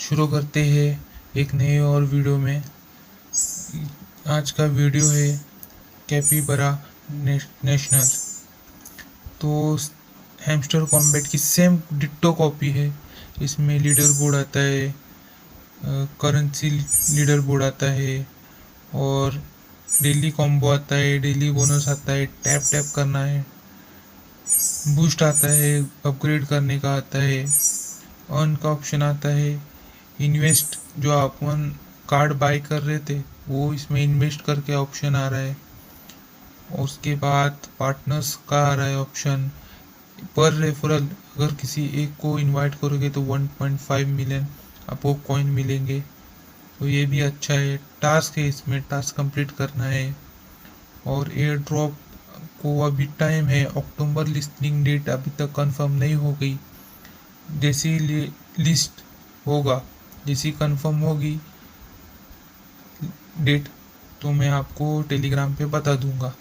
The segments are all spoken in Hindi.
शुरू करते हैं एक नए और वीडियो में। आज का वीडियो है कैपीबरा नेशनल। तो हैमस्टर कॉम्बैट की सेम डिट्टो कॉपी है। इसमें लीडर बोर्ड आता है, करेंसी लीडर बोर्ड आता है, और डेली कॉम्बो आता है, डेली बोनस आता है, टैप टैप करना है, बूस्ट आता है, अपग्रेड करने का आता है, अर्न का ऑप्शन आता है, इन्वेस्ट जो अपन कार्ड बाय कर रहे थे वो इसमें इन्वेस्ट करके ऑप्शन आ रहा है, और उसके बाद पार्टनर्स का आ रहा है ऑप्शन। पर रेफरल अगर किसी एक को इनवाइट करोगे तो 1.5 मिलियन आपको कॉइन मिलेंगे, तो ये भी अच्छा है। टास्क है, इसमें टास्क कंप्लीट करना है। और एयर ड्रॉप को अभी टाइम है, अक्टूबर लिस्टिंग डेट अभी तक कंफर्म नहीं हो गई। जैसी लिस्ट होगा, जैसी कंफर्म होगी डेट, तो मैं आपको टेलीग्राम पे बता दूंगा।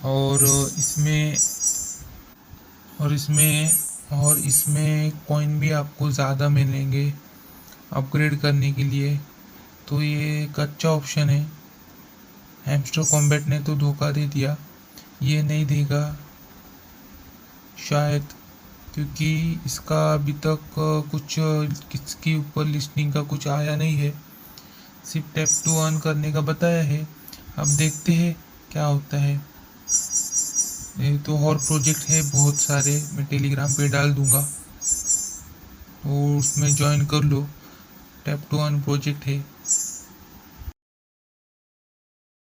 और इसमें और इसमें और इसमें कॉइन भी आपको ज़्यादा मिलेंगे अपग्रेड करने के लिए, तो ये एक अच्छा ऑप्शन है। हैमस्टर कॉम्बैट ने तो धोखा दे दिया, ये नहीं देगा शायद, क्योंकि इसका अभी तक कुछ किसके ऊपर लिस्टिंग का कुछ आया नहीं है, सिर्फ टैप टू अर्न करने का बताया है। अब देखते हैं क्या होता है। ये तो और प्रोजेक्ट है बहुत सारे, मैं टेलीग्राम पे डाल दूंगा, तो उसमें ज्वाइन कर लो। टैप टू अर्न प्रोजेक्ट है।